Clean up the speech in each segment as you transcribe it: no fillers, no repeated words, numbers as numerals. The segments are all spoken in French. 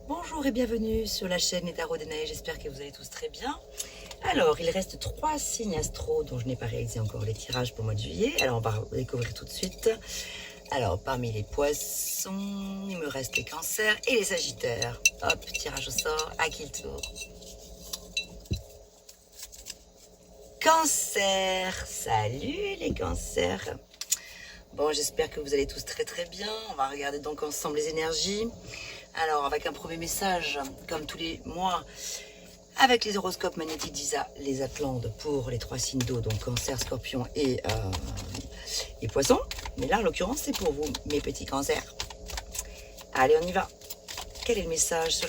Bonjour et bienvenue sur la chaîne Les Tarots des Neiges, j'espère que vous allez tous très bien. Alors, il reste 3 signes astro dont je n'ai pas réalisé encore les tirages pour le mois de juillet. Alors, on va découvrir tout de suite. Alors, parmi les poissons, il me reste les cancers et les sagittaires. Hop, tirage au sort, à qui le tour? Cancer, salut les cancers. Bon, j'espère que vous allez tous très très bien. On va regarder donc ensemble les énergies. Alors, avec un premier message, comme tous les mois, avec les horoscopes magnétiques d'Isa, les Atlantes pour les 3 signes d'eau, donc Cancer, Scorpion et Poisson. Mais là, en l'occurrence, c'est pour vous, mes petits cancers. Allez, on y va. Quel est le message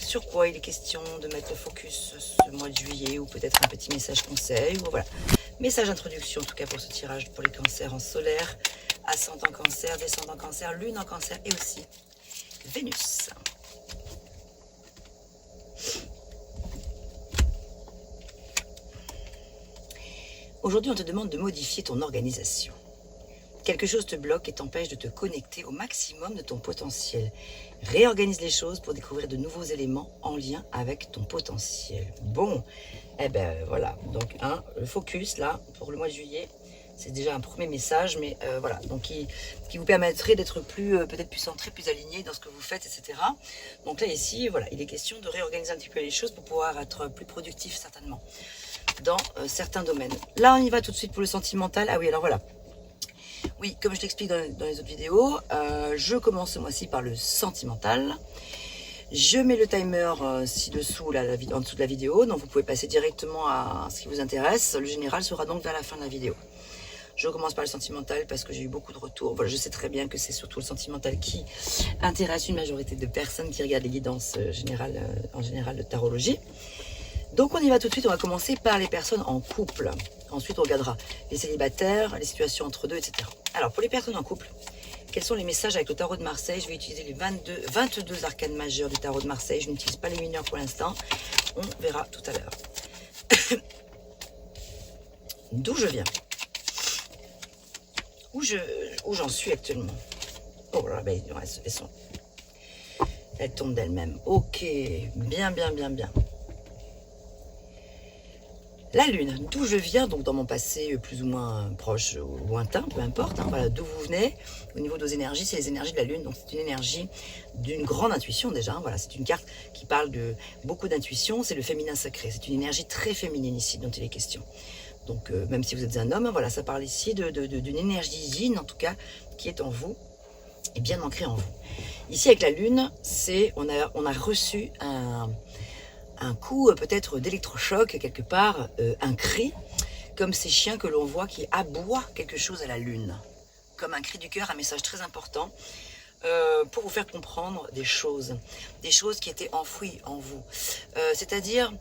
sur quoi il est question de mettre le focus ce mois de juillet, ou peut-être un petit message conseil, ou voilà. Message introduction, en tout cas pour ce tirage pour les cancers en solaire, ascendant cancer, descendant cancer, lune en cancer et aussi Vénus. Aujourd'hui, on te demande de modifier ton organisation. Quelque chose te bloque et t'empêche de te connecter au maximum de ton potentiel. Réorganise les choses pour découvrir de nouveaux éléments en lien avec ton potentiel. Bon, eh ben voilà, donc le focus là, pour le mois de juillet, c'est déjà un premier message, mais voilà, donc qui vous permettrait d'être plus, peut-être plus centré, plus aligné dans ce que vous faites, etc. Donc là, ici, voilà, il est question de réorganiser un petit peu les choses pour pouvoir être plus productif, certainement, dans certains domaines. Là, on y va tout de suite pour le sentimental. Ah oui, alors voilà. Oui, comme je l'explique dans les autres vidéos, je commence ce mois-ci par le sentimental. Je mets le timer ci-dessous, là, en dessous de la vidéo, donc vous pouvez passer directement à ce qui vous intéresse. Le général sera donc vers la fin de la vidéo. Je commence par le sentimental parce que j'ai eu beaucoup de retours. Voilà, je sais très bien que c'est surtout le sentimental qui intéresse une majorité de personnes qui regardent les guidances en général de tarologie. Donc on y va tout de suite, on va commencer par les personnes en couple. Ensuite on regardera les célibataires, les situations entre deux, etc. Alors pour les personnes en couple, quels sont les messages avec le tarot de Marseille? Je vais utiliser les 22 arcanes majeures du tarot de Marseille. Je n'utilise pas les mineurs pour l'instant. On verra tout à l'heure. D'où je viens? Où j'en suis actuellement? Oh là, ben, elles tombent d'elles-mêmes. Ok, bien. La lune, d'où je viens, donc dans mon passé plus ou moins proche ou lointain, peu importe, voilà, d'où vous venez, au niveau de vos énergies, c'est les énergies de la lune, donc c'est une énergie d'une grande intuition déjà, voilà, c'est une carte qui parle de beaucoup d'intuition, c'est le féminin sacré, c'est une énergie très féminine ici dont il est question. Donc même si vous êtes un homme, voilà, ça parle ici d'une énergie yin en tout cas, qui est en vous, et bien ancrée en vous. Ici avec la lune, on a reçu un coup peut-être d'électrochoc quelque part, un cri, comme ces chiens que l'on voit qui aboient quelque chose à la lune. Comme un cri du cœur, un message très important pour vous faire comprendre des choses qui étaient enfouies en vous. C'est-à-dire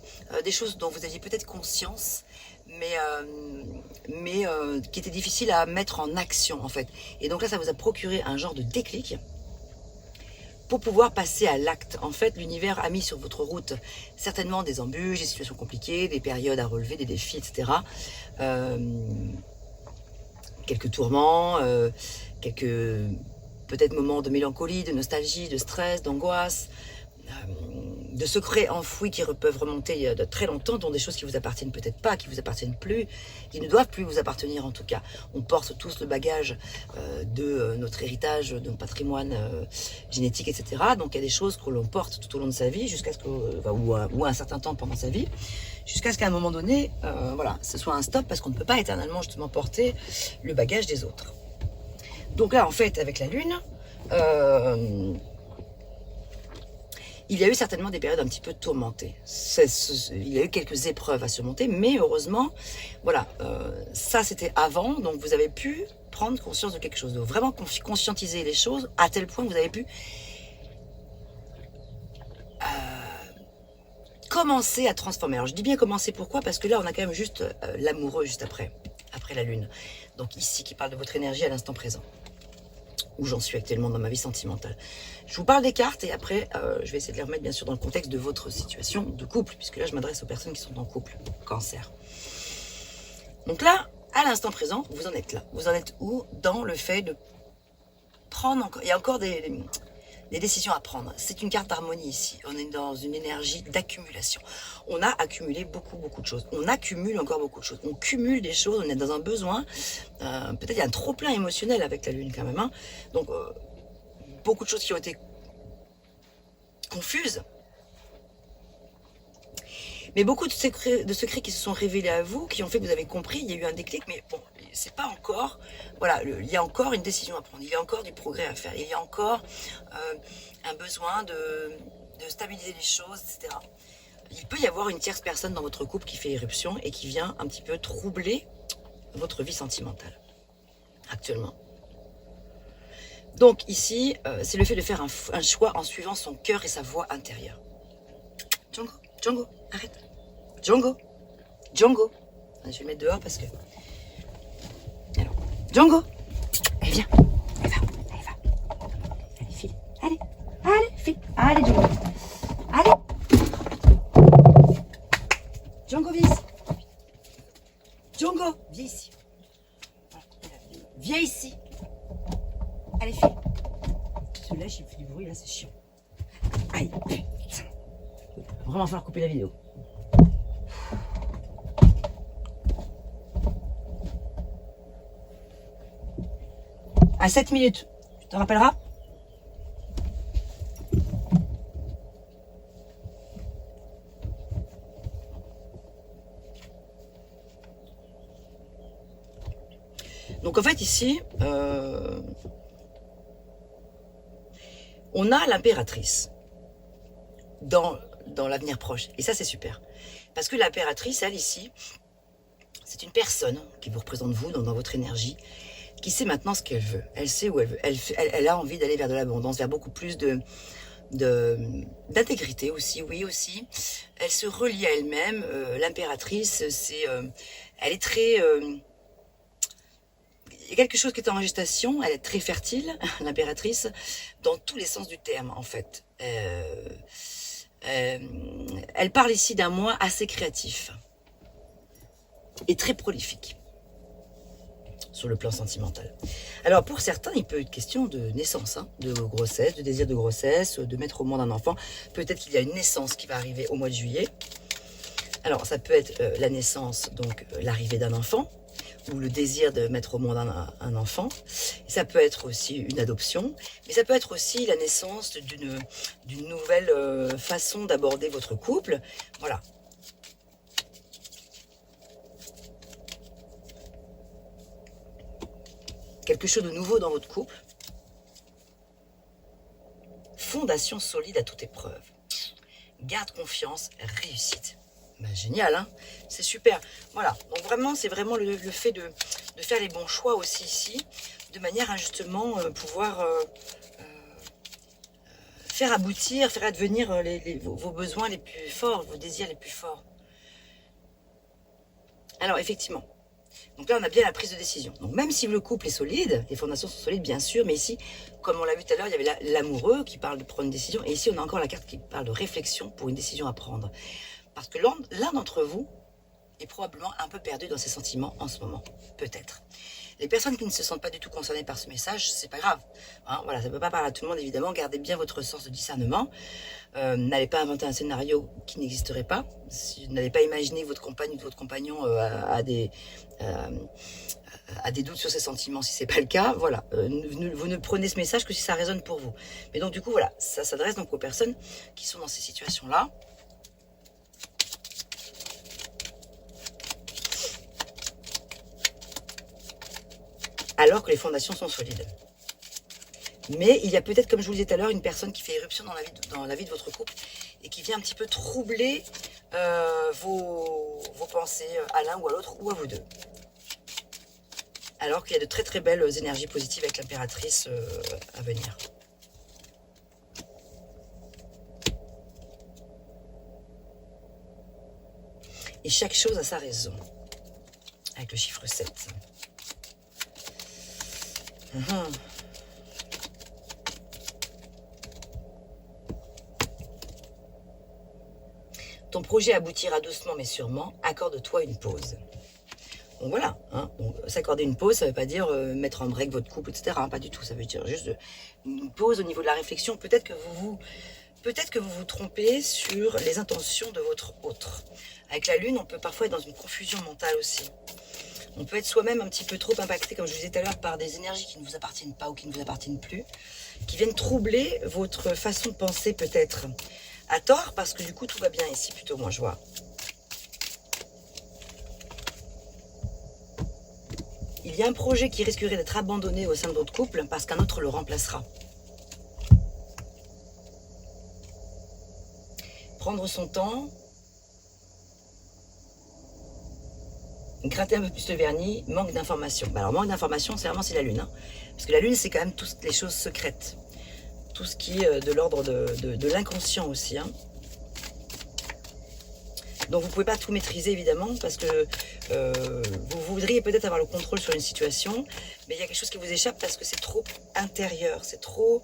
des choses dont vous aviez peut-être conscience, mais qui étaient difficiles à mettre en action en fait. Et donc là, ça vous a procuré un genre de déclic pour pouvoir passer à l'acte. En fait, l'univers a mis sur votre route certainement des embûches, des situations compliquées, des périodes à relever, des défis, etc. Quelques tourments, quelques peut-être moments de mélancolie, de nostalgie, de stress, d'angoisse, de secrets enfouis qui peuvent remonter il y a de très longtemps, dont des choses qui vous appartiennent peut-être pas, qui vous appartiennent plus, qui ne doivent plus vous appartenir en tout cas. On porte tous le bagage de notre héritage, de notre patrimoine génétique, etc. Donc il y a des choses que l'on porte tout au long de sa vie, jusqu'à ce que, ou un certain temps pendant sa vie, jusqu'à ce qu'à un moment donné, voilà, ce soit un stop, parce qu'on ne peut pas éternellement justement porter le bagage des autres. Donc là, en fait, avec la Lune, il y a eu certainement des périodes un petit peu tourmentées. Il y a eu quelques épreuves à surmonter, mais heureusement, voilà, ça c'était avant, donc vous avez pu prendre conscience de quelque chose, de vraiment conscientiser les choses à tel point que vous avez pu commencer à transformer. Alors je dis bien commencer, pourquoi? Parce que là on a quand même juste l'amoureux juste après la Lune. Donc ici qui parle de votre énergie à l'instant présent, où j'en suis actuellement dans ma vie sentimentale. Je vous parle des cartes et après, je vais essayer de les remettre bien sûr dans le contexte de votre situation de couple, puisque là, je m'adresse aux personnes qui sont en couple, cancer. Donc là, à l'instant présent, vous en êtes là. Vous en êtes où dans le fait de prendre encore... Il y a encore des décisions à prendre. C'est une carte d'harmonie ici. On est dans une énergie d'accumulation. On a accumulé beaucoup de choses. On accumule encore beaucoup de choses. On cumule des choses, on est dans un besoin. Peut-être il y a un trop-plein émotionnel avec la Lune quand même. Hein. Donc, beaucoup de choses qui ont été confuses. Mais beaucoup de secrets qui se sont révélés à vous, qui ont fait que vous avez compris, il y a eu un déclic, mais bon, c'est pas encore, voilà, il y a encore une décision à prendre, il y a encore du progrès à faire, il y a encore un besoin de stabiliser les choses, etc. Il peut y avoir une tierce personne dans votre couple qui fait éruption et qui vient un petit peu troubler votre vie sentimentale, actuellement. Donc ici, c'est le fait de faire un choix en suivant son cœur et sa voix intérieure. Django, arrête. Django. Je vais le mettre dehors parce que... Alors, Django. Allez, viens. Allez, va. Allez, file. Allez, file. Allez, Django. Allez. Django, viens ici. Django, viens ici. Viens ici. Allez, file. Celui-là, il fait du bruit, là, c'est chiant. Aïe, putain. Il va vraiment falloir couper la vidéo. À 7 minutes, tu te rappelleras? Donc en fait ici, on a l'impératrice dans l'avenir proche. Et ça c'est super. Parce que l'impératrice, elle ici, c'est une personne qui vous représente vous dans votre énergie, qui sait maintenant ce qu'elle veut. Elle sait où elle veut. Elle a envie d'aller vers de l'abondance, vers beaucoup plus d'intégrité aussi, oui aussi. Elle se relie à elle-même. L'impératrice, elle est très... il y a quelque chose qui est en gestation, elle est très fertile, l'impératrice, dans tous les sens du terme en fait. Elle parle ici d'un moi assez créatif et très prolifique sur le plan sentimental. Alors pour certains, il peut être question de naissance, hein, de grossesse, de désir de grossesse, de mettre au monde un enfant. Peut-être qu'il y a une naissance qui va arriver au mois de juillet. Alors ça peut être la naissance, donc l'arrivée d'un enfant, ou le désir de mettre au monde un enfant. Et ça peut être aussi une adoption, mais ça peut être aussi la naissance d'une nouvelle façon d'aborder votre couple. Voilà. Quelque chose de nouveau dans votre couple. Fondation solide à toute épreuve. Garde confiance, réussite. Ben, génial, hein, c'est super. Voilà, donc vraiment, c'est vraiment le fait de faire les bons choix aussi ici, de manière à justement pouvoir faire aboutir, faire advenir vos besoins les plus forts, vos désirs les plus forts. Alors, effectivement, donc là, on a bien la prise de décision. Donc même si le couple est solide, les fondations sont solides, bien sûr, mais ici, comme on l'a vu tout à l'heure, il y avait l'amoureux qui parle de prendre une décision, et ici, on a encore la carte qui parle de réflexion pour une décision à prendre. Parce que l'un d'entre vous est probablement un peu perdu dans ses sentiments en ce moment, peut-être. Les personnes qui ne se sentent pas du tout concernées par ce message, c'est pas grave. Hein, voilà, ça ne peut pas parler à tout le monde, évidemment. Gardez bien votre sens de discernement. N'allez pas inventer un scénario qui n'existerait pas. N'allez pas imaginer que votre compagne ou votre compagnon a des doutes sur ses sentiments si c'est pas le cas. Voilà, vous ne prenez ce message que si ça résonne pour vous. Mais donc du coup, voilà, ça s'adresse donc aux personnes qui sont dans ces situations-là. Alors que les fondations sont solides. Mais il y a peut-être, comme je vous le disais tout à l'heure, une personne qui fait éruption dans la vie de votre couple et qui vient un petit peu troubler vos pensées à l'un ou à l'autre ou à vous deux. Alors qu'il y a de très très belles énergies positives avec l'impératrice à venir. Et chaque chose a sa raison. Avec le chiffre 7. Ton projet aboutira doucement mais sûrement. Accorde-toi une pause. Donc voilà, hein. Donc, s'accorder une pause, ça ne veut pas dire mettre en break votre couple, etc. Hein, pas du tout, ça veut dire juste une pause au niveau de la réflexion. Peut-être que vous vous trompez sur les intentions de votre autre. Avec la lune, on peut parfois être dans une confusion mentale aussi. On peut être soi-même un petit peu trop impacté, comme je vous disais tout à l'heure, par des énergies qui ne vous appartiennent pas ou qui ne vous appartiennent plus, qui viennent troubler votre façon de penser peut-être. À tort, parce que du coup, tout va bien ici, plutôt, moi, je vois. Il y a un projet qui risquerait d'être abandonné au sein de votre couple parce qu'un autre le remplacera. Prendre son temps, gratter un peu plus le vernis, manque d'informations. Alors, manque d'informations, c'est la lune. Hein, parce que la lune, c'est quand même toutes les choses secrètes. Tout ce qui est de l'ordre de l'inconscient aussi. Hein. Donc vous ne pouvez pas tout maîtriser évidemment parce que vous voudriez peut-être avoir le contrôle sur une situation, mais il y a quelque chose qui vous échappe parce que c'est trop intérieur, c'est trop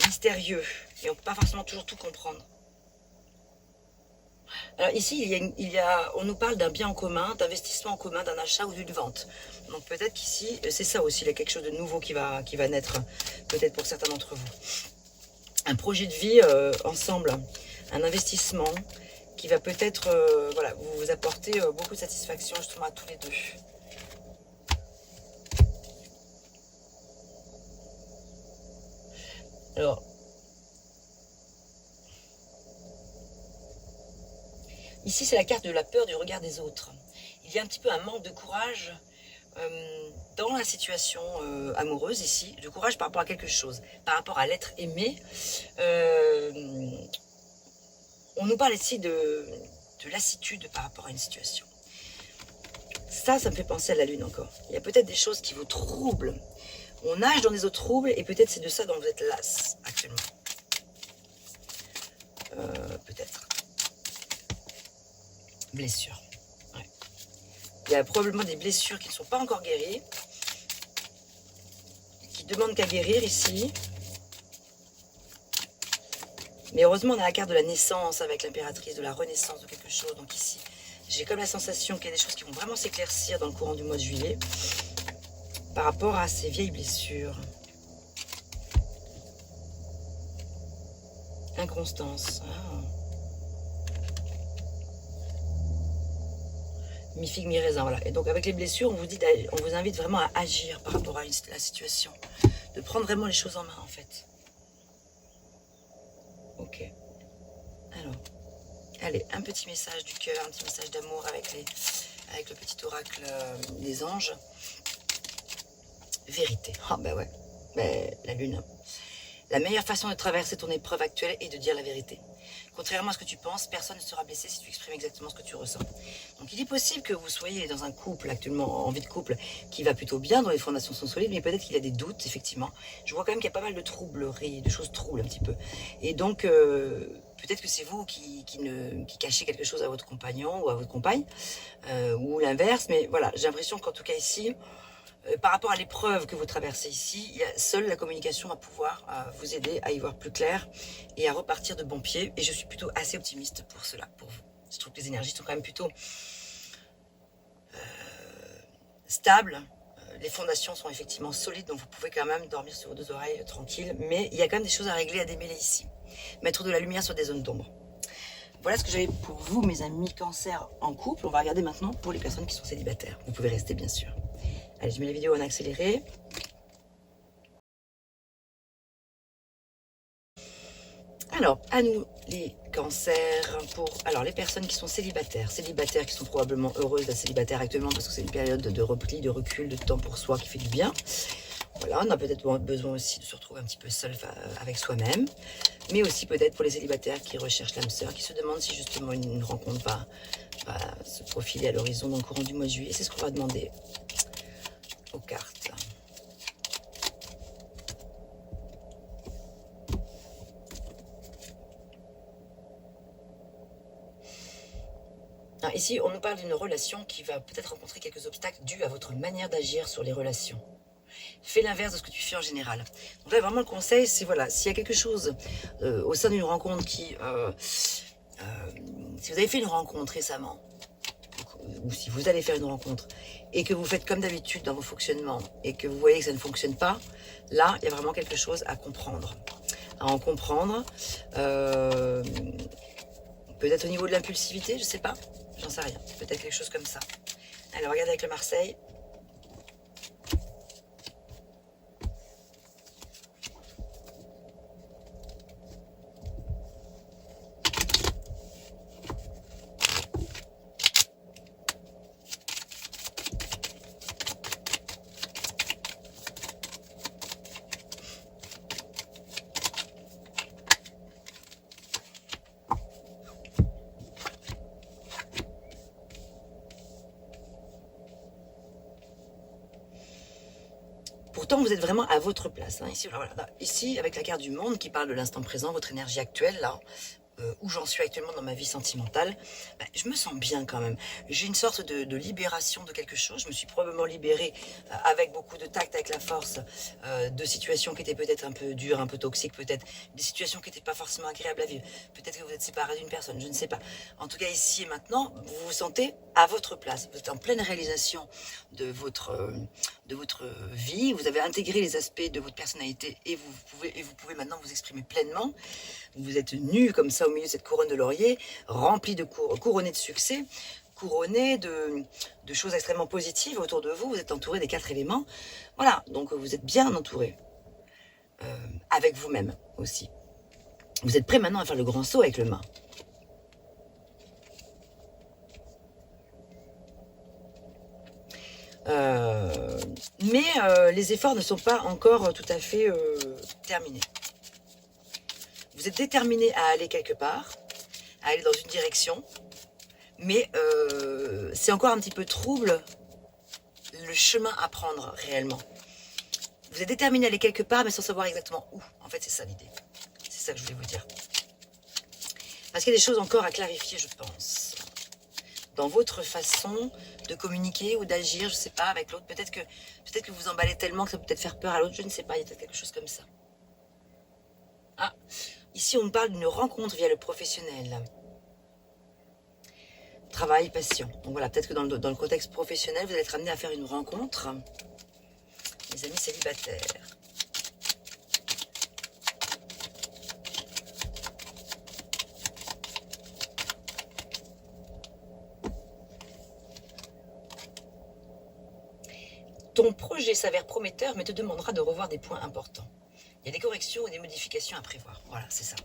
mystérieux et on ne peut pas forcément toujours tout comprendre. Alors ici, on nous parle d'un bien en commun, d'investissement en commun, d'un achat ou d'une vente. Donc peut-être qu'ici, c'est ça aussi, il y a quelque chose de nouveau qui va naître, peut-être pour certains d'entre vous. Un projet de vie ensemble, un investissement qui va peut-être voilà, vous apporter beaucoup de satisfaction justement à tous les deux. Alors, ici c'est la carte de la peur du regard des autres. Il y a un petit peu un manque de courage dans la situation amoureuse ici, de courage par rapport à quelque chose, par rapport à l'être aimé. On nous parle ici de lassitude par rapport à une situation. Ça me fait penser à la lune encore. Il y a peut-être des choses qui vous troublent. On nage dans des eaux troubles et peut-être c'est de ça dont vous êtes lasse actuellement. Peut-être. Blessure. Ouais. Il y a probablement des blessures qui ne sont pas encore guéries, qui demandent qu'à guérir ici. Mais heureusement, on a la carte de la naissance avec l'impératrice, de la renaissance de quelque chose. Donc ici, j'ai comme la sensation qu'il y a des choses qui vont vraiment s'éclaircir dans le courant du mois de juillet par rapport à ces vieilles blessures. Inconstance. Ah. Mi-figue, mi-raisin, voilà. Et donc avec les blessures, on vous invite vraiment à agir par rapport à la situation. De prendre vraiment les choses en main, en fait. Ok. Alors, allez, un petit message du cœur, un petit message d'amour avec le petit oracle des anges. Vérité. Ah ben ouais, ben, la lune. La meilleure façon de traverser ton épreuve actuelle est de dire la vérité. Contrairement à ce que tu penses, personne ne sera blessé si tu exprimes exactement ce que tu ressens. Donc il est possible que vous soyez dans un couple actuellement, en vie de couple, qui va plutôt bien, dont les fondations sont solides, mais peut-être qu'il y a des doutes, effectivement. Je vois quand même qu'il y a pas mal de troubleries, de choses troubles un petit peu. Et donc, peut-être que c'est vous qui cachez quelque chose à votre compagnon ou à votre compagne, ou l'inverse, mais voilà, j'ai l'impression qu'en tout cas ici, par rapport à l'épreuve que vous traversez ici, seule la communication va pouvoir vous aider à y voir plus clair et à repartir de bon pied. Et je suis plutôt assez optimiste pour cela, pour vous. Je trouve que les énergies sont quand même plutôt stables. Les fondations sont effectivement solides, donc vous pouvez quand même dormir sur vos deux oreilles tranquille. Mais il y a quand même des choses à régler, à démêler ici. Mettre de la lumière sur des zones d'ombre. Voilà ce que j'avais pour vous, mes amis Cancer en couple. On va regarder maintenant pour les personnes qui sont célibataires. Vous pouvez rester, bien sûr. Allez, je mets la vidéo en accéléré. Alors, à nous les cancers, alors les personnes qui sont célibataires qui sont probablement heureuses d'être célibataires actuellement parce que c'est une période de repli, de recul, de temps pour soi qui fait du bien. Voilà, on a peut-être besoin aussi de se retrouver un petit peu seul avec soi-même, mais aussi peut-être pour les célibataires qui recherchent l'âme sœur, qui se demandent si justement une rencontre va se profiler à l'horizon dans le courant du mois de juillet. C'est ce qu'on va demander aux cartes. Alors ici, on nous parle d'une relation qui va peut-être rencontrer quelques obstacles dus à votre manière d'agir sur les relations. Fais l'inverse de ce que tu fais en général. Donc là, vraiment, le conseil, c'est voilà, s'il y a quelque chose au sein d'une rencontre si vous avez fait une rencontre récemment, ou si vous allez faire une rencontre, et que vous faites comme d'habitude dans vos fonctionnements, et que vous voyez que ça ne fonctionne pas, là, il y a vraiment quelque chose à comprendre. À en comprendre, peut-être au niveau de l'impulsivité, je sais pas, j'en sais rien, peut-être quelque chose comme ça. Alors, regardez avec le Marseille. Pourtant, vous êtes vraiment à votre place. Hein. Ici, voilà, ici, avec la carte du monde qui parle de l'instant présent, votre énergie actuelle, là, où j'en suis actuellement dans ma vie sentimentale, je me sens bien quand même. J'ai une sorte de libération de quelque chose. Je me suis probablement libérée avec beaucoup de tact, avec la force, de situations qui étaient peut-être un peu dures, un peu toxiques, peut-être des situations qui n'étaient pas forcément agréables à vivre. Peut-être que vous êtes séparé d'une personne, je ne sais pas. En tout cas, ici et maintenant, vous vous sentez à votre place. Vous êtes en pleine réalisation de votre vie. Vous avez intégré les aspects de votre personnalité et vous pouvez maintenant vous exprimer pleinement. Vous êtes nu comme ça au milieu de cette couronne de laurier, rempli de couronné de succès, couronné de choses extrêmement positives autour de vous. Vous êtes entouré des 4 éléments. Voilà, donc vous êtes bien entouré. Avec vous-même aussi. Vous êtes prêt maintenant à faire le grand saut avec le mât. Mais les efforts ne sont pas encore tout à fait terminés. Vous êtes déterminé à aller quelque part, à aller dans une direction, mais c'est encore un petit peu trouble le chemin à prendre réellement. Vous êtes déterminé à aller quelque part, mais sans savoir exactement où. En fait, c'est ça l'idée. C'est ça que je voulais vous dire. Parce qu'il y a des choses encore à clarifier, je pense. Dans votre façon de communiquer ou d'agir, je ne sais pas, avec l'autre. Peut-être que vous emballez tellement que ça peut peut-être faire peur à l'autre, je ne sais pas, il y a peut-être quelque chose comme ça. Ah, ici on me parle d'une rencontre via le professionnel. Travail, passion. Donc voilà, peut-être que dans le contexte professionnel, vous allez être amené à faire une rencontre. Les amis célibataires. Ton projet s'avère prometteur, mais te demandera de revoir des points importants. Il y a des corrections ou des modifications à prévoir. Voilà, c'est ça.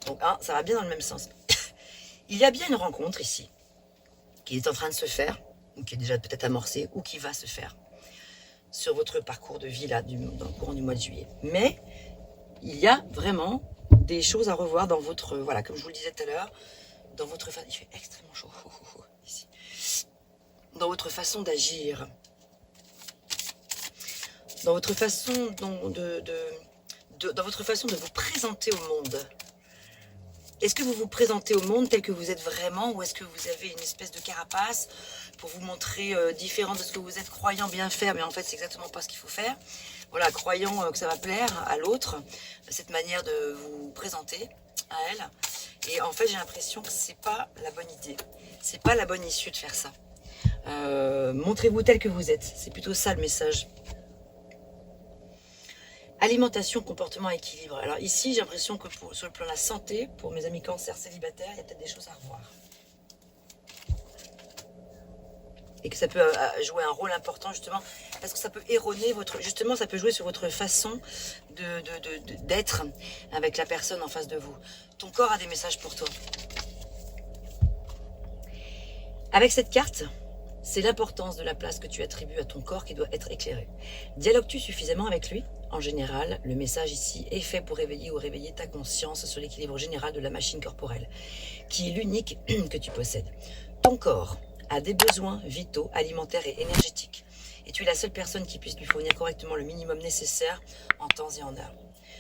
Donc, ça va bien dans le même sens. Il y a bien une rencontre ici, qui est en train de se faire, ou qui est déjà peut-être amorcée, ou qui va se faire, sur votre parcours de vie, là, dans le courant du mois de juillet. Mais, il y a vraiment des choses à revoir dans votre, voilà, comme je vous le disais tout à l'heure, dans votre façon, il fait extrêmement chaud, ici, dans votre façon d'agir, dans votre façon dans votre façon de vous présenter au monde. Est-ce que vous vous présentez au monde tel que vous êtes vraiment, ou est-ce que vous avez une espèce de carapace pour vous montrer différent de ce que vous êtes, croyant bien faire, mais en fait c'est exactement pas ce qu'il faut faire. Voilà, croyant que ça va plaire à l'autre, cette manière de vous présenter à elle. Et en fait j'ai l'impression que c'est pas la bonne idée, c'est pas la bonne issue de faire ça. Montrez-vous tel que vous êtes, c'est plutôt ça le message. Alimentation, comportement, équilibre. Alors ici, j'ai l'impression que sur le plan de la santé, pour mes amis cancer célibataires, il y a peut-être des choses à revoir. Et que ça peut jouer un rôle important, justement, parce que ça peut erroner justement, ça peut jouer sur votre façon d'être avec la personne en face de vous. Ton corps a des messages pour toi. Avec cette carte, c'est l'importance de la place que tu attribues à ton corps qui doit être éclairée. Dialogues-tu suffisamment avec lui? En général, le message ici est fait pour réveiller ou réveiller ta conscience sur l'équilibre général de la machine corporelle, qui est l'unique que tu possèdes. Ton corps a des besoins vitaux, alimentaires et énergétiques, et tu es la seule personne qui puisse lui fournir correctement le minimum nécessaire en temps et en heure.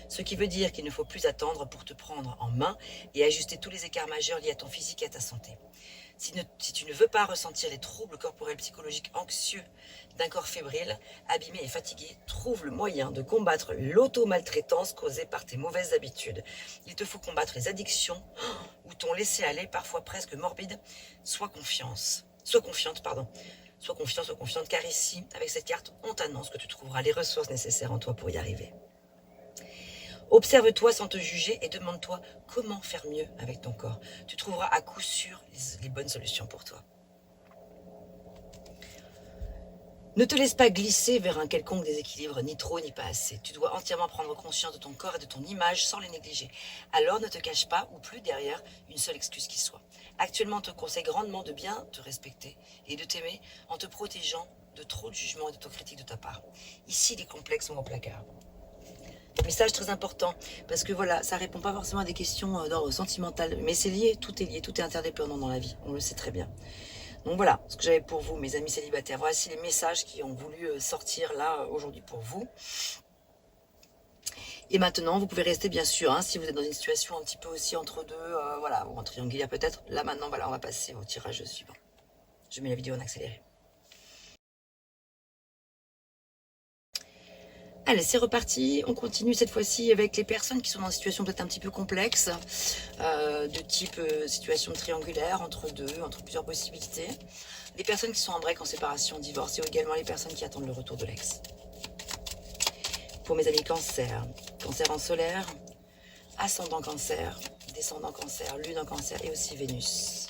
Ce qui veut dire qu'il ne faut plus attendre pour te prendre en main et ajuster tous les écarts majeurs liés à ton physique et à ta santé. Si tu ne veux pas ressentir les troubles corporels psychologiques anxieux d'un corps fébrile, abîmé et fatigué, trouve le moyen de combattre l'auto-maltraitance causée par tes mauvaises habitudes. Il te faut combattre les addictions ou ton laisser-aller, parfois presque morbide. Sois confiance. Sois confiante, pardon. Sois confiante, car ici, avec cette carte, on t'annonce que tu trouveras les ressources nécessaires en toi pour y arriver. Observe-toi sans te juger et demande-toi comment faire mieux avec ton corps. Tu trouveras à coup sûr les bonnes solutions pour toi. Ne te laisse pas glisser vers un quelconque déséquilibre, ni trop ni pas assez. Tu dois entièrement prendre conscience de ton corps et de ton image sans les négliger. Alors ne te cache pas, ou plus, derrière une seule excuse qui soit. Actuellement, on te conseille grandement de bien te respecter et de t'aimer en te protégeant de trop de jugements et d'autocritique de ta part. Ici, les complexes sont au placard. Message très important, parce que voilà, ça répond pas forcément à des questions d'ordre sentimental, mais c'est lié, tout est interdépendant dans la vie, on le sait très bien. Donc voilà, ce que j'avais pour vous, mes amis célibataires. Voici les messages qui ont voulu sortir là aujourd'hui pour vous. Et maintenant, vous pouvez rester bien sûr, hein, si vous êtes dans une situation un petit peu aussi entre deux, voilà, ou en triangulaire peut-être. Là maintenant, voilà, on va passer au tirage suivant. Je mets la vidéo en accéléré. Allez, c'est reparti. On continue cette fois-ci avec les personnes qui sont dans une situation peut-être un petit peu complexe, de type situation triangulaire, entre deux, entre plusieurs possibilités. Les personnes qui sont en break, en séparation, divorce, et également les personnes qui attendent le retour de l'ex. Pour mes amis cancer, cancer en solaire, ascendant cancer, descendant cancer, lune en cancer et aussi Vénus.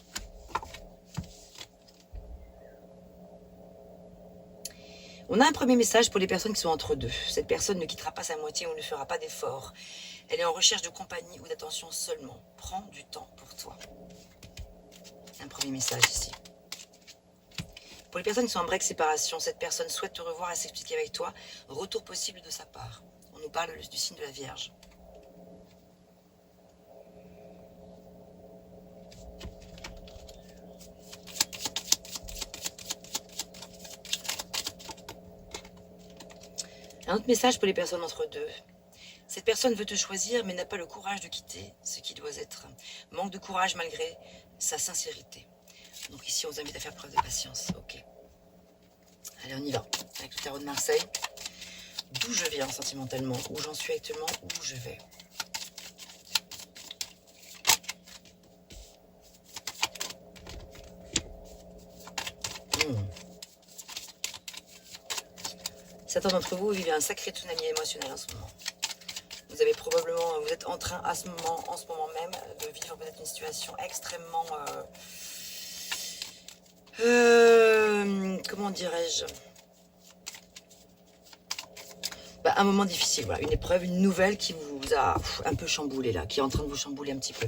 On a un premier message pour les personnes qui sont entre deux. Cette personne ne quittera pas sa moitié ou ne fera pas d'effort. Elle est en recherche de compagnie ou d'attention seulement. Prends du temps pour toi. Un premier message ici. Pour les personnes qui sont en break séparation, cette personne souhaite te revoir et s'expliquer avec toi. Retour possible de sa part. On nous parle du signe de la Vierge. Un autre message pour les personnes entre deux. Cette personne veut te choisir mais n'a pas le courage de quitter ce qui doit être. Manque de courage malgré sa sincérité. Donc ici, on vous invite à faire preuve de patience. Ok. Allez, on y va. Avec le tarot de Marseille. D'où je viens sentimentalement, où j'en suis actuellement, où je vais. Certains d'entre vous vivent un sacré tsunami émotionnel en ce moment. Vous avez probablement, vous êtes en train en ce moment même, de vivre peut-être une situation extrêmement, comment dirais-je, un moment difficile, voilà, une épreuve, une nouvelle qui vous a un peu chamboulé là, qui est en train de vous chambouler un petit peu.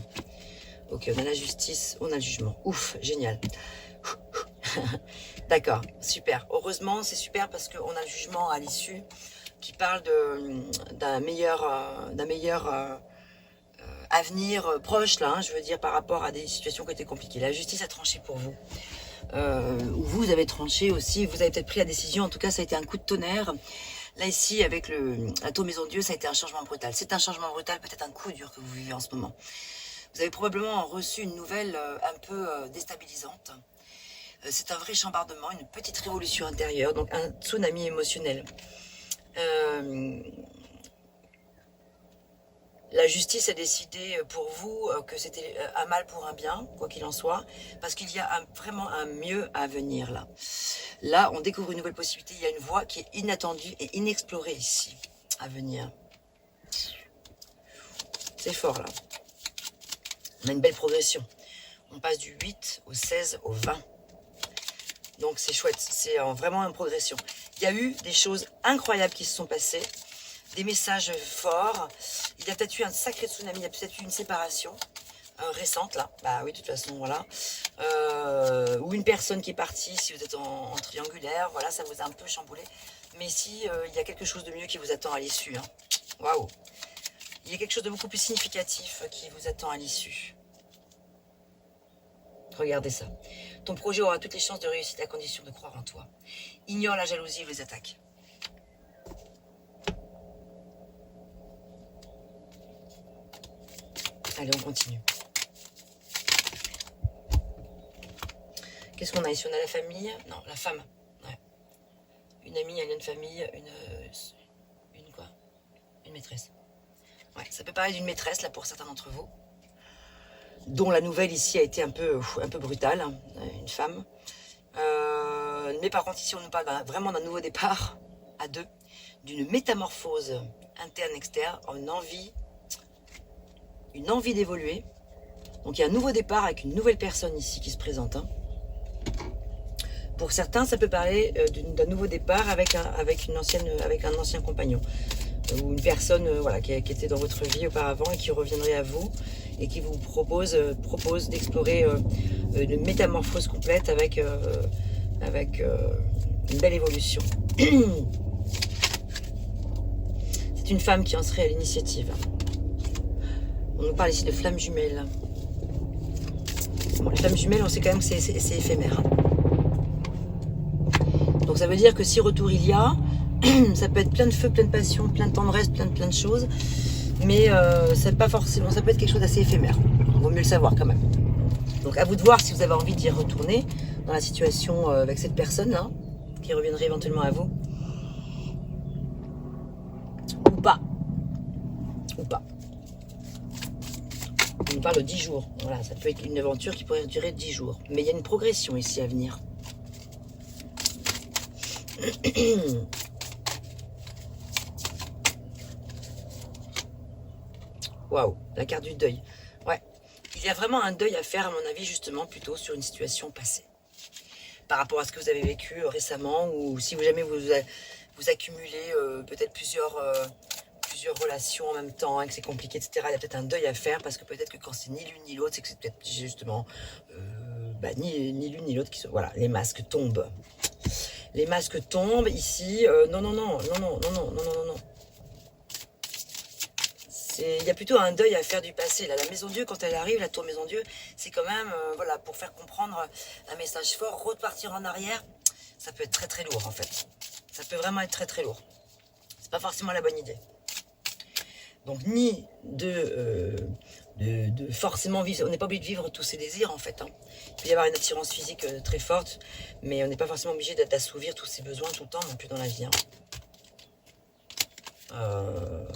Ok, on a la justice, on a le jugement. Ouf, génial. D'accord, super. Heureusement, c'est super parce qu'on a le jugement à l'issue qui parle d'un meilleur avenir proche, là, hein, je veux dire, par rapport à des situations qui étaient compliquées. La justice a tranché pour vous. Vous avez tranché aussi, vous avez peut-être pris la décision, en tout cas, ça a été un coup de tonnerre. Là, ici, avec la tour Maison Dieu, ça a été un changement brutal. C'est un changement brutal, peut-être un coup dur que vous vivez en ce moment. Vous avez probablement reçu une nouvelle un peu déstabilisante. C'est un vrai chambardement, une petite révolution intérieure, donc un tsunami émotionnel. La justice a décidé pour vous que c'était un mal pour un bien, quoi qu'il en soit, parce qu'il y a vraiment un mieux à venir là. Là, on découvre une nouvelle possibilité, il y a une voie qui est inattendue et inexplorée ici, à venir. C'est fort là. On a une belle progression. On passe du 8 au 16 au 20. Donc c'est chouette, c'est vraiment une progression. Il y a eu des choses incroyables qui se sont passées, des messages forts. Il y a peut-être eu un sacré tsunami, il y a peut-être eu une séparation récente là. Bah oui, de toute façon, voilà. Ou une personne qui est partie, si vous êtes en triangulaire, voilà, ça vous a un peu chamboulé. Mais ici, il y a quelque chose de mieux qui vous attend à l'issue. Hein. Waouh! Il y a quelque chose de beaucoup plus significatif qui vous attend à l'issue. Regardez ça. Ton projet aura toutes les chances de réussir à condition de croire en toi. Ignore la jalousie ou les attaques. Allez, on continue. Qu'est-ce qu'on a ici? On a la famille. Non, la femme. Ouais. Une amie, un lien de famille, une quoi? Une maîtresse. Ouais, ça peut paraître d'une maîtresse, là, pour certains d'entre vous. Dont la nouvelle ici a été un peu brutale, hein, une femme. Mais par contre, ici, on nous parle vraiment d'un nouveau départ à deux, d'une métamorphose interne-externe, une envie d'évoluer. Donc, il y a un nouveau départ avec une nouvelle personne ici qui se présente. Hein. Pour certains, ça peut parler d'un nouveau départ avec un ancien compagnon. Ou une personne voilà, qui était dans votre vie auparavant et qui reviendrait à vous et qui vous propose d'explorer une métamorphose complète avec une belle évolution. C'est une femme qui en serait à l'initiative. On nous parle ici de flammes jumelles. Bon, les flammes jumelles, on sait quand même que c'est éphémère. Hein. Donc ça veut dire que si retour il y a, ça peut être plein de feu, plein de passion, plein de tendresse, plein de choses, mais c'est pas forcément, ça peut être quelque chose d'assez éphémère. Il vaut mieux le savoir quand même. Donc à vous de voir si vous avez envie d'y retourner dans la situation avec cette personne-là, qui reviendrait éventuellement à vous. Ou pas. Ou pas. On parle de 10 jours. Voilà, ça peut être une aventure qui pourrait durer 10 jours. Mais il y a une progression ici à venir. Waouh, la carte du deuil. Ouais, il y a vraiment un deuil à faire, à mon avis, justement, plutôt sur une situation passée. Par rapport à ce que vous avez vécu récemment, ou si jamais vous accumulez peut-être plusieurs relations en même temps, et que c'est compliqué, etc. Il y a peut-être un deuil à faire, parce que peut-être que quand c'est ni l'une ni l'autre, c'est que c'est peut-être justement ni l'une ni l'autre qui sont... Voilà, les masques tombent. Les masques tombent ici. Non. Il y a plutôt un deuil à faire du passé. Là, la maison Dieu, quand elle arrive, la tour maison Dieu, c'est quand même, voilà, pour faire comprendre un message fort, repartir en arrière, ça peut être très très lourd en fait. Ça peut vraiment être très très lourd. C'est pas forcément la bonne idée. Donc ni de forcément vivre, on n'est pas obligé de vivre tous ses désirs en fait. Hein. Il peut y avoir une attirance physique très forte, mais on n'est pas forcément obligé d'assouvir tous ses besoins tout le temps non plus dans la vie. Hein.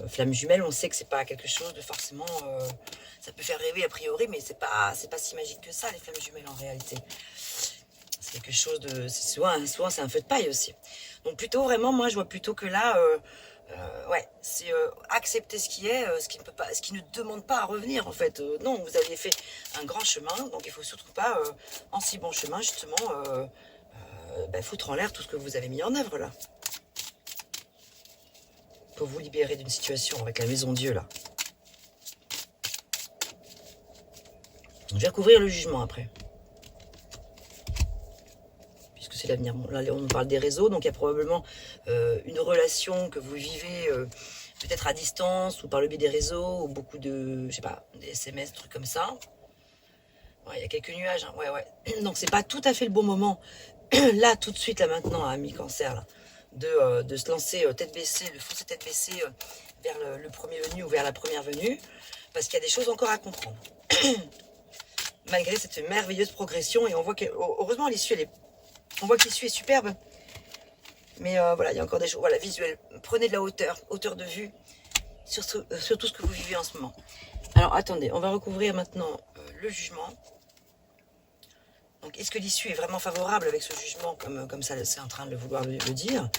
Flamme jumelle, on sait que c'est pas quelque chose de forcément... ça peut faire rêver a priori, mais c'est pas si magique que ça, les flammes jumelles en réalité. C'est quelque chose de... Souvent c'est un feu de paille aussi. Donc plutôt vraiment, moi je vois plutôt que là... ouais, c'est accepter ce qui est, ce qui ne demande pas à revenir en fait. Non, vous avez fait un grand chemin, donc il faut surtout pas, en si bon chemin justement, foutre en l'air tout ce que vous avez mis en œuvre là. Pour vous libérer d'une situation avec la maison Dieu là. Je vais recouvrir le jugement après. Puisque c'est l'avenir. Bon, là, on nous parle des réseaux, donc il y a probablement une relation que vous vivez peut-être à distance ou par le biais des réseaux, ou beaucoup de, je sais pas, des SMS, des trucs comme ça. Ouais, il y a quelques nuages, hein. Ouais. Donc c'est pas tout à fait le bon moment, là, tout de suite, là maintenant, à mi-cancer, là. De se lancer tête baissée, de foncer tête baissée vers le premier venu ou vers la première venue, parce qu'il y a des choses encore à comprendre. Malgré cette merveilleuse progression, et on voit que, heureusement, l'issue, on voit que l'issue est superbe, mais voilà, il y a encore des choses, voilà, visuel. Prenez de la hauteur de vue sur tout ce que vous vivez en ce moment. Alors, attendez, on va recouvrir maintenant le jugement. Donc, est-ce que l'issue est vraiment favorable avec ce jugement, comme ça c'est en train de vouloir le dire,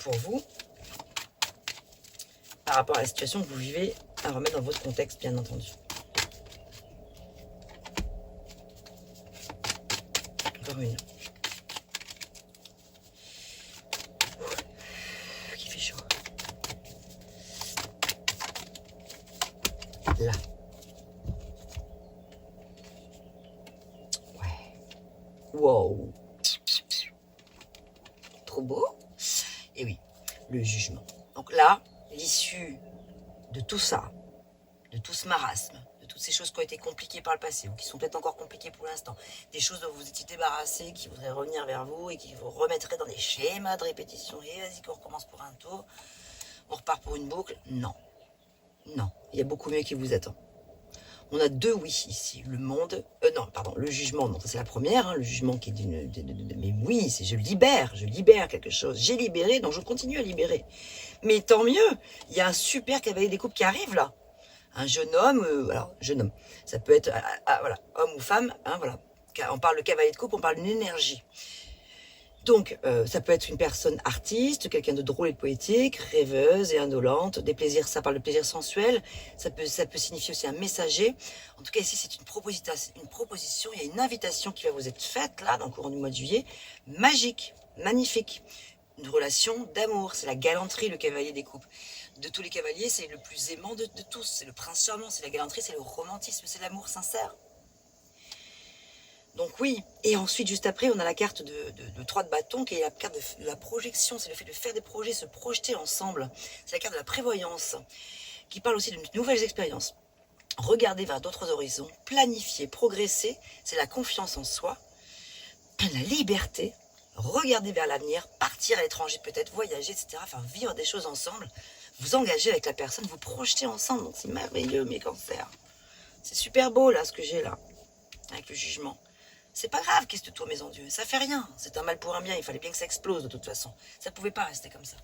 pour vous, par rapport à la situation que vous vivez, à remettre dans votre contexte, bien entendu. Encore une. Qui fait chaud. Là. Wow, trop beau. Et oui, le jugement. Donc là, l'issue de tout ça, de tout ce marasme, de toutes ces choses qui ont été compliquées par le passé, ou qui sont peut-être encore compliquées pour l'instant, des choses dont vous étiez débarrassé, qui voudraient revenir vers vous et qui vous remettraient dans des schémas de répétition. Et vas-y qu'on recommence pour un tour, on repart pour une boucle. Non, il y a beaucoup mieux qui vous attend. On a deux oui ici, le monde, le jugement, non, c'est la première, hein, le jugement qui est mais oui, c'est je libère quelque chose, j'ai libéré, donc je continue à libérer. Mais tant mieux, il y a un super cavalier des coupes qui arrive là, un jeune homme, alors jeune homme, ça peut être, voilà, homme ou femme, hein, voilà, On parle de cavalier de coupe, on parle d'une énergie. Donc, ça peut être une personne artiste, quelqu'un de drôle et de poétique, rêveuse et indolente, des plaisirs, ça parle de plaisirs sensuels, ça peut signifier aussi un messager. En tout cas, ici, c'est une proposition, il y a une invitation qui va vous être faite, là, dans le courant du mois de juillet, magique, magnifique. Une relation d'amour, c'est la galanterie, le cavalier des coupes. De tous les cavaliers, c'est le plus aimant de tous, c'est le prince charmant, c'est la galanterie, c'est le romantisme, c'est l'amour sincère. Donc oui, et ensuite, juste après, on a la carte de 3 de bâton, qui est la carte de la projection, c'est le fait de faire des projets, se projeter ensemble. C'est la carte de la prévoyance, qui parle aussi de nouvelles expériences. Regarder vers d'autres horizons, planifier, progresser, c'est la confiance en soi, la liberté, regarder vers l'avenir, partir à l'étranger peut-être, voyager, etc., enfin vivre des choses ensemble, vous engager avec la personne, vous projeter ensemble, donc c'est merveilleux mes cancers. C'est super beau là, ce que j'ai là, avec le jugement. C'est pas grave, qu'est-ce que toi, maison Dieu, ça fait rien. C'est un mal pour un bien, il fallait bien que ça explose de toute façon. Ça pouvait pas rester comme ça.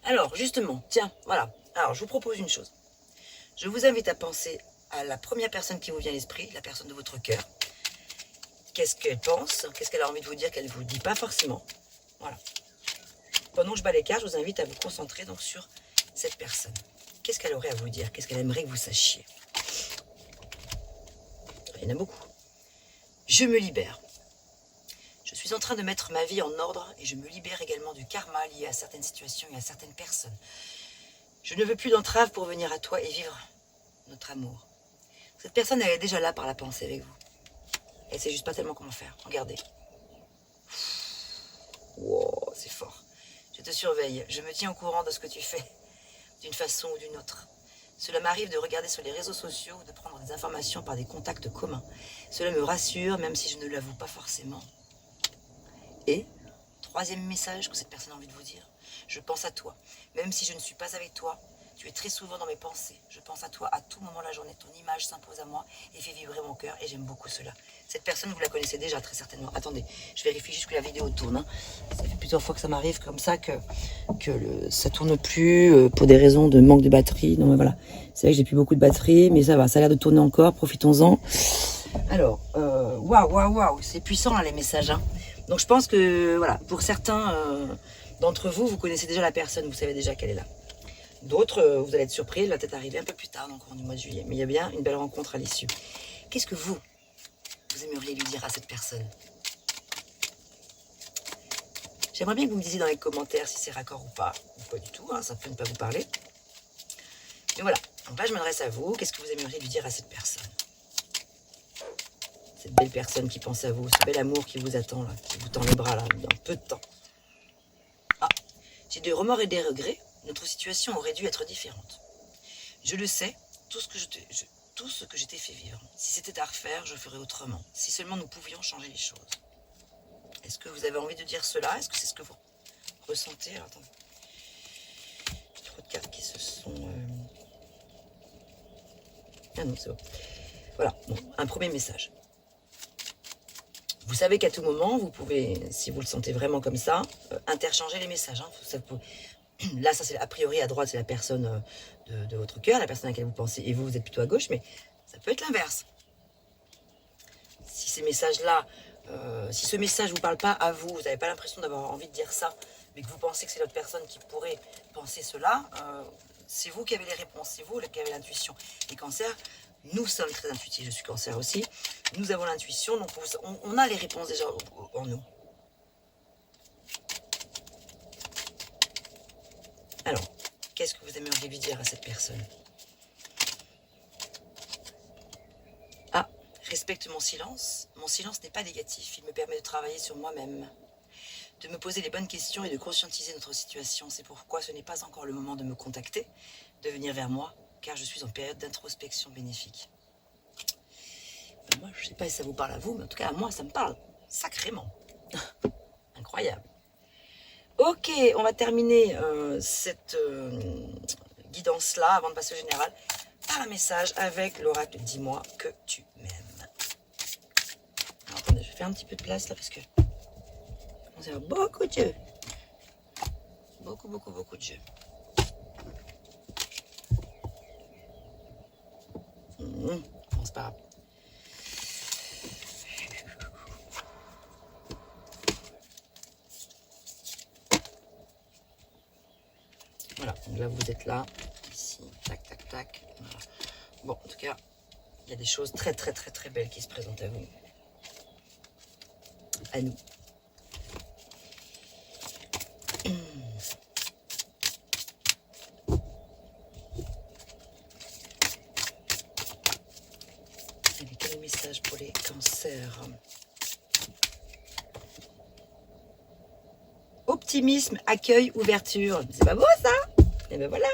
Alors, justement, tiens, voilà. Alors, je vous propose une chose. Je vous invite à penser à la première personne qui vous vient à l'esprit, la personne de votre cœur. Qu'est-ce qu'elle pense? Qu'est-ce qu'elle a envie de vous dire qu'elle ne vous dit pas forcément? Voilà. Pendant que je bats les cartes, je vous invite à vous concentrer donc sur cette personne. Qu'est-ce qu'elle aurait à vous dire? Qu'est-ce qu'elle aimerait que vous sachiez? Il y en a beaucoup. Je me libère. Je suis en train de mettre ma vie en ordre et je me libère également du karma lié à certaines situations et à certaines personnes. Je ne veux plus d'entrave pour venir à toi et vivre notre amour. Cette personne, elle est déjà là par la pensée avec vous. Elle sait juste pas tellement comment faire. Regardez. Wow, c'est fort. Je te surveille. Je me tiens au courant de ce que tu fais, d'une façon ou d'une autre. Cela m'arrive de regarder sur les réseaux sociaux ou de prendre des informations par des contacts communs. Cela me rassure, même si je ne l'avoue pas forcément. Et, troisième message que cette personne a envie de vous dire, je pense à toi. Même si je ne suis pas avec toi, tu es très souvent dans mes pensées. Je pense à toi à tout moment de la journée. Ton image s'impose à moi et fait vibrer mon cœur et j'aime beaucoup cela. Cette personne, vous la connaissez déjà très certainement. Attendez, je vérifie juste que la vidéo tourne. Hein. Ça fait plusieurs fois que ça m'arrive comme ça que ça tourne plus pour des raisons de manque de batterie. Non mais voilà, c'est vrai que j'ai plus beaucoup de batterie, mais ça va, ça a l'air de tourner encore. Profitons-en. Alors, waouh, c'est puissant là les messages. Hein. Donc je pense que voilà, pour certains d'entre vous, vous connaissez déjà la personne, vous savez déjà qu'elle est là. D'autres, vous allez être surpris, elle va peut-être arriver un peu plus tard dans le courant du mois de juillet. Mais il y a bien une belle rencontre à l'issue. Qu'est-ce que vous aimeriez lui dire à cette personne? J'aimerais bien que vous me disiez dans les commentaires si c'est raccord ou pas. Ou pas du tout, hein, ça peut ne pas vous parler. Mais voilà, donc là je m'adresse à vous. Qu'est-ce que vous aimeriez lui dire à cette personne? Cette belle personne qui pense à vous, ce bel amour qui vous attend, là, qui vous tend les bras là, dans peu de temps. Ah, j'ai des remords et des regrets. Notre situation aurait dû être différente. Je le sais, tout ce que je t'ai fait vivre. Si c'était à refaire, je ferais autrement. Si seulement nous pouvions changer les choses. Est-ce que vous avez envie de dire cela? Est-ce que c'est ce que vous ressentez? Alors, attendez. J'ai trop de cartes qui se sont... Ah non, c'est bon. Voilà, bon, un premier message. Vous savez qu'à tout moment, vous pouvez, si vous le sentez vraiment comme ça, interchanger les messages. Hein. Ça peut... Là, ça c'est a priori à droite, c'est la personne de votre cœur, la personne à laquelle vous pensez, et vous, vous êtes plutôt à gauche, mais ça peut être l'inverse. Si ces messages-là, si ce message ne vous parle pas à vous, vous n'avez pas l'impression d'avoir envie de dire ça, mais que vous pensez que c'est l'autre personne qui pourrait penser cela, c'est vous qui avez les réponses, c'est vous qui avez l'intuition. Les cancers, nous sommes très intuitifs, je suis cancer aussi, nous avons l'intuition, donc on a les réponses déjà en nous. Alors, qu'est-ce que vous aimeriez lui dire à cette personne? Ah, respecte mon silence. Mon silence n'est pas négatif. Il me permet de travailler sur moi-même, de me poser les bonnes questions et de conscientiser notre situation. C'est pourquoi ce n'est pas encore le moment de me contacter, de venir vers moi, car je suis en période d'introspection bénéfique. Moi, je ne sais pas si ça vous parle à vous, mais en tout cas, à moi, ça me parle sacrément. Incroyable. Ok, on va terminer cette guidance-là, avant de passer au général, par un message avec l'oracle « Dis-moi que tu m'aimes ». Attendez, je vais faire un petit peu de place là, parce que on va faire beaucoup de jeux. Beaucoup de jeux. Bon, c'est pas grave. là, vous êtes là, ici, tac, tac, tac. Voilà. Bon, en tout cas, il y a des choses très, très, très, très belles qui se présentent à vous. À nous. Allez, quel message pour les cancers? Optimisme, accueil, ouverture. C'est pas beau ça? Et ben voilà.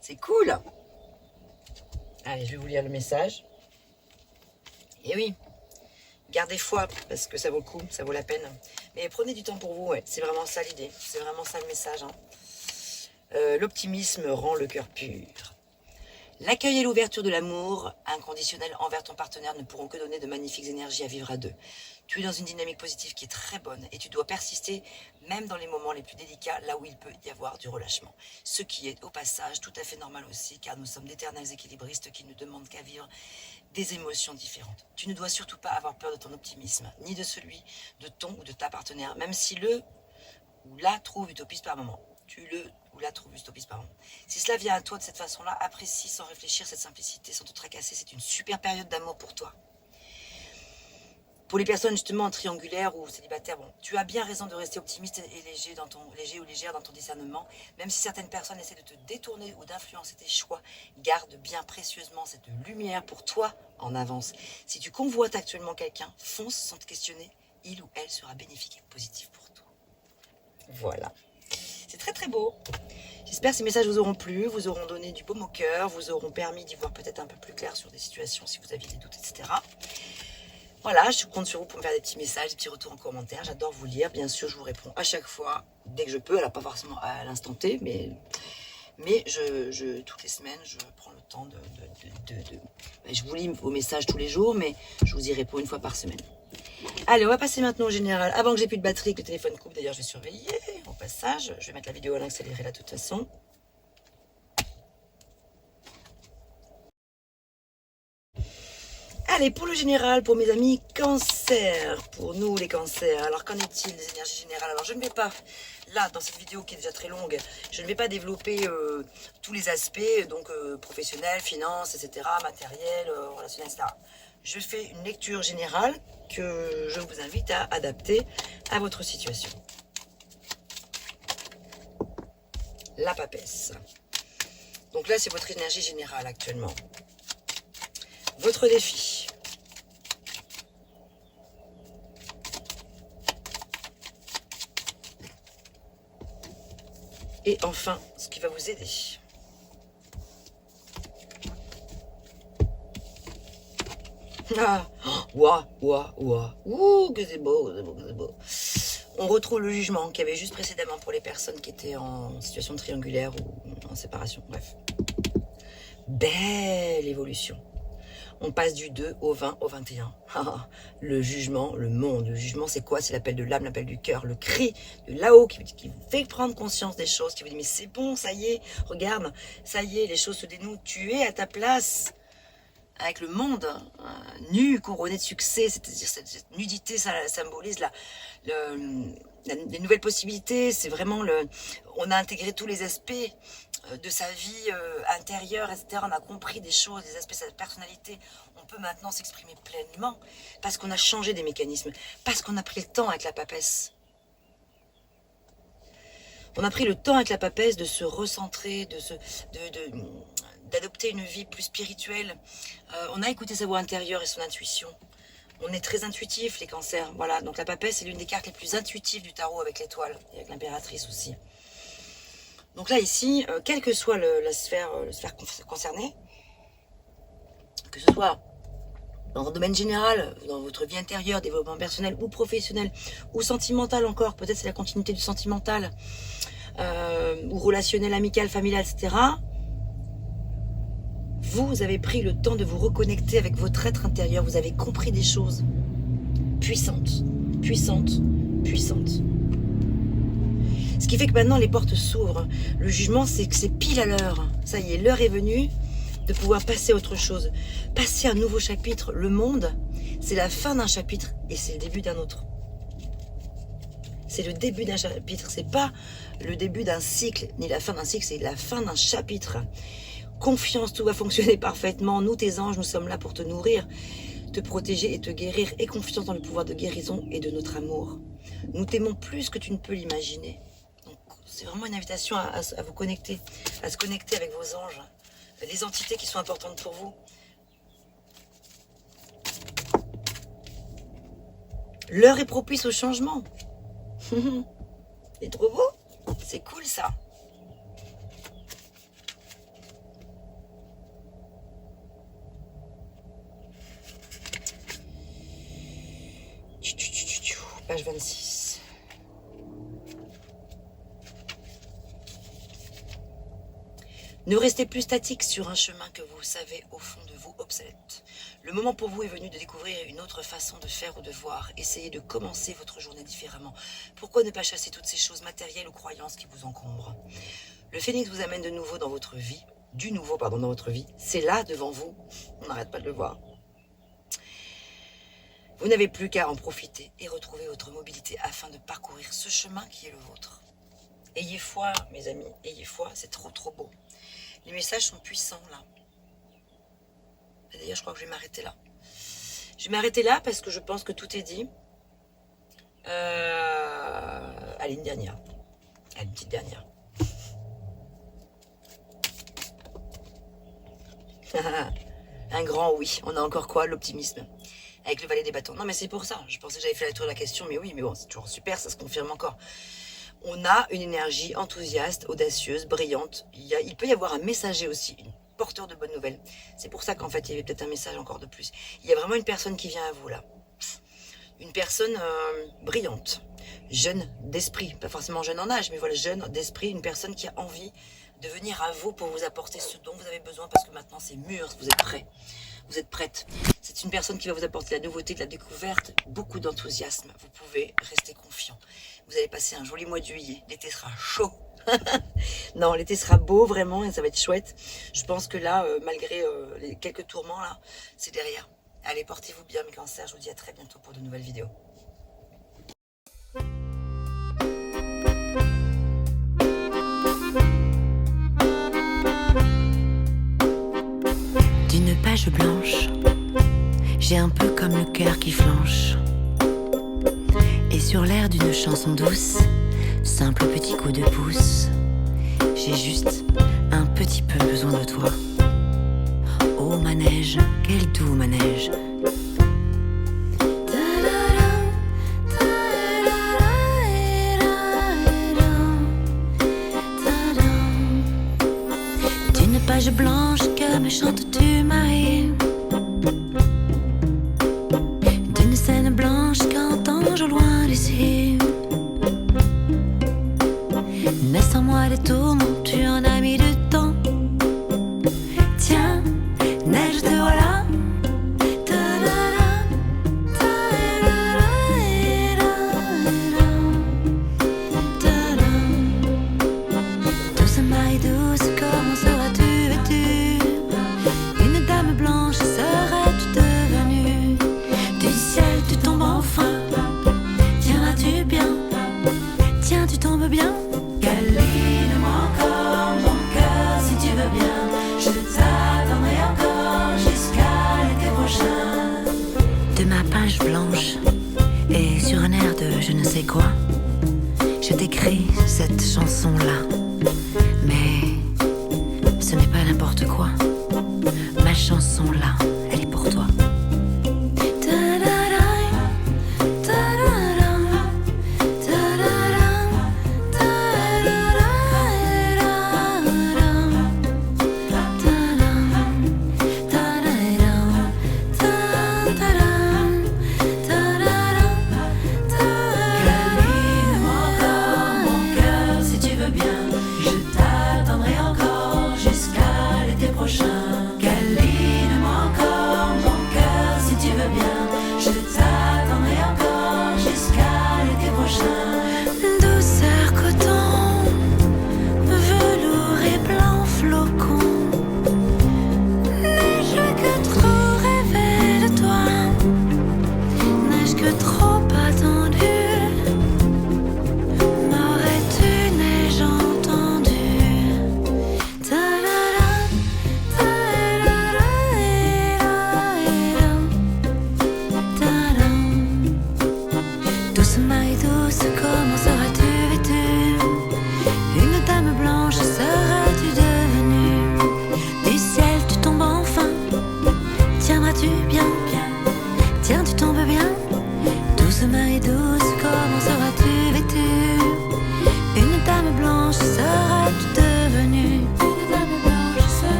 C'est cool. Allez, je vais vous lire le message. Et oui, gardez foi, parce que ça vaut le coup, ça vaut la peine. Mais prenez du temps pour vous, ouais. C'est vraiment ça l'idée. C'est vraiment ça le message. Hein. L'optimisme rend le cœur pur. L'accueil et l'ouverture de l'amour inconditionnel envers ton partenaire ne pourront que donner de magnifiques énergies à vivre à deux. Tu es dans une dynamique positive qui est très bonne et tu dois persister même dans les moments les plus délicats, là où il peut y avoir du relâchement. Ce qui est au passage tout à fait normal aussi, car nous sommes d'éternels équilibristes qui ne demandent qu'à vivre des émotions différentes. Tu ne dois surtout pas avoir peur de ton optimisme, ni de celui de ton ou de ta partenaire, même si le ou la trouve utopiste par moment. Tu le ou la trouve utopiste par moment. Si cela vient à toi de cette façon-là, apprécie sans réfléchir cette simplicité, sans te tracasser. C'est une super période d'amour pour toi. Pour les personnes justement triangulaires ou célibataires, bon, tu as bien raison de rester optimiste et léger ou légère dans ton discernement. Même si certaines personnes essaient de te détourner ou d'influencer tes choix, garde bien précieusement cette lumière pour toi en avance. Si tu convoites actuellement quelqu'un, fonce sans te questionner. Il ou elle sera bénéfique et positif pour toi. Voilà. C'est très très beau. J'espère que ces messages vous auront plu, vous auront donné du baume au cœur, vous auront permis d'y voir peut-être un peu plus clair sur des situations si vous aviez des doutes, etc. Voilà, je compte sur vous pour me faire des petits messages, des petits retours en commentaire. J'adore vous lire. Bien sûr, je vous réponds à chaque fois, dès que je peux. Alors, pas forcément à l'instant T, mais toutes les semaines, je prends le temps je vous lis vos messages tous les jours, mais je vous y réponds une fois par semaine. Allez, on va passer maintenant au général. Avant que j'ai plus de batterie, que le téléphone coupe, d'ailleurs, je vais surveiller au passage. Je vais mettre la vidéo à l'accéléré là, de toute façon. Allez, pour le général, pour mes amis cancer, pour nous les cancers, alors qu'en est-il des énergies générales? Alors je ne vais pas, là dans cette vidéo qui est déjà très longue, je ne vais pas développer tous les aspects, donc professionnels, finances, etc., matériel, relationnel, etc. Je fais une lecture générale que je vous invite à adapter à votre situation. La papesse. Donc là, c'est votre énergie générale actuellement. Votre défi. Et enfin, ce qui va vous aider. Ah, ouah, ouh, que c'est beau, c'est beau. On retrouve le jugement qu'il y avait juste précédemment pour les personnes qui étaient en situation triangulaire ou en séparation, bref. Belle évolution. On passe du 2 au 20 au 21. Le jugement, le monde. Le jugement, c'est quoi? C'est l'appel de l'âme, l'appel du cœur, le cri de là-haut qui vous fait prendre conscience des choses, qui vous dit mais c'est bon, ça y est, regarde, ça y est, les choses se dénouent, tu es à ta place. Avec le monde nu, couronné de succès, c'est-à-dire cette nudité, ça symbolise les nouvelles possibilités. C'est vraiment on a intégré tous les aspects de sa vie intérieure, etc. On a compris des choses, des aspects de sa personnalité. On peut maintenant s'exprimer pleinement parce qu'on a changé des mécanismes, parce qu'on a pris le temps avec la papesse. On a pris le temps avec la papesse de se recentrer, d'adopter une vie plus spirituelle. On a écouté sa voix intérieure et son intuition. On est très intuitif, les cancers. Voilà, donc la papesse est l'une des cartes les plus intuitives du tarot avec l'étoile et avec l'impératrice aussi. Donc là, ici, quelle que soit la sphère concernée, que ce soit dans un domaine général, dans votre vie intérieure, développement personnel ou professionnel, ou sentimental encore, peut-être c'est la continuité du sentimental, ou relationnel, amical, familial, etc., vous avez pris le temps de vous reconnecter avec votre être intérieur. Vous avez compris des choses puissantes, puissantes, puissantes. Ce qui fait que maintenant les portes s'ouvrent. Le jugement, c'est que c'est pile à l'heure. Ça y est, l'heure est venue de pouvoir passer à autre chose. Passer à un nouveau chapitre. Le monde, c'est la fin d'un chapitre et c'est le début d'un autre. C'est le début d'un chapitre, c'est pas le début d'un cycle, ni la fin d'un cycle, c'est la fin d'un chapitre. Confiance, tout va fonctionner parfaitement. Nous, tes anges, nous sommes là pour te nourrir, te protéger et te guérir. Et confiance dans le pouvoir de guérison et de notre amour. Nous t'aimons plus que tu ne peux l'imaginer. Donc, c'est vraiment une invitation à vous connecter, à se connecter avec vos anges, les entités qui sont importantes pour vous. L'heure est propice au changement. C'est trop beau. C'est cool ça. Page 26. Ne restez plus statique sur un chemin que vous savez au fond de vous obsolète. Le moment pour vous est venu de découvrir une autre façon de faire ou de voir. Essayez de commencer votre journée différemment. Pourquoi ne pas chasser toutes ces choses matérielles ou croyances qui vous encombrent? Le phénix vous amène de nouveau dans votre vie, dans votre vie. C'est là devant vous. On n'arrête pas de le voir. Vous n'avez plus qu'à en profiter et retrouver votre mobilité afin de parcourir ce chemin qui est le vôtre. Ayez foi, mes amis, ayez foi, c'est trop beau. Les messages sont puissants là. D'ailleurs, je crois que je vais m'arrêter là. Je vais m'arrêter là parce que je pense que tout est dit. Allez, une dernière. Allez, une petite dernière. Un grand oui. On a encore quoi? L'optimisme. Avec le valet des bâtons. Non, mais c'est pour ça. Je pensais que j'avais fait la tour de la question, mais oui, mais bon, c'est toujours super, ça se confirme encore. On a une énergie enthousiaste, audacieuse, brillante. Il peut y avoir un messager aussi, un porteur de bonnes nouvelles. C'est pour ça qu'en fait, il y avait peut-être un message encore de plus. Il y a vraiment une personne qui vient à vous, là. Une personne brillante, jeune d'esprit. Pas forcément jeune en âge, mais voilà, jeune d'esprit. Une personne qui a envie de venir à vous pour vous apporter ce dont vous avez besoin, parce que maintenant, c'est mûr, vous êtes prêts. Vous êtes prête. C'est une personne qui va vous apporter la nouveauté, de la découverte, beaucoup d'enthousiasme. Vous pouvez rester confiant. Vous allez passer un joli mois de juillet. L'été sera chaud. Non, l'été sera beau vraiment et ça va être chouette. Je pense que là, malgré les quelques tourments là, c'est derrière. Allez, portez-vous bien mes cancers. Je vous dis à très bientôt pour de nouvelles vidéos. D'une page blanche, j'ai un peu comme le cœur qui flanche. Et sur l'air d'une chanson douce, simple petit coup de pouce, j'ai juste un petit peu besoin de toi. Oh manège, quel doux manège. D'une page blanche que me chantes-tu Marie, d'une scène blanche qu'entends-je au loin d'ici. Mais sans moi les tourments, tu en as mis du temps. Tiens, neige te voilà. Douce Marie douce, comment seras-tu vêtue? Une dame blanche serais-tu devenue? Du ciel tu tombes enfin. Tiens-tu bien? Tiens, tu tombes bien? Câline-moi encore mon cœur si tu veux bien. Je t'attendrai encore jusqu'à l'été prochain. De ma page blanche et sur un air de je ne sais quoi, je t'écris cette chanson-là. Mais ce n'est pas n'importe quoi, ma chanson-là.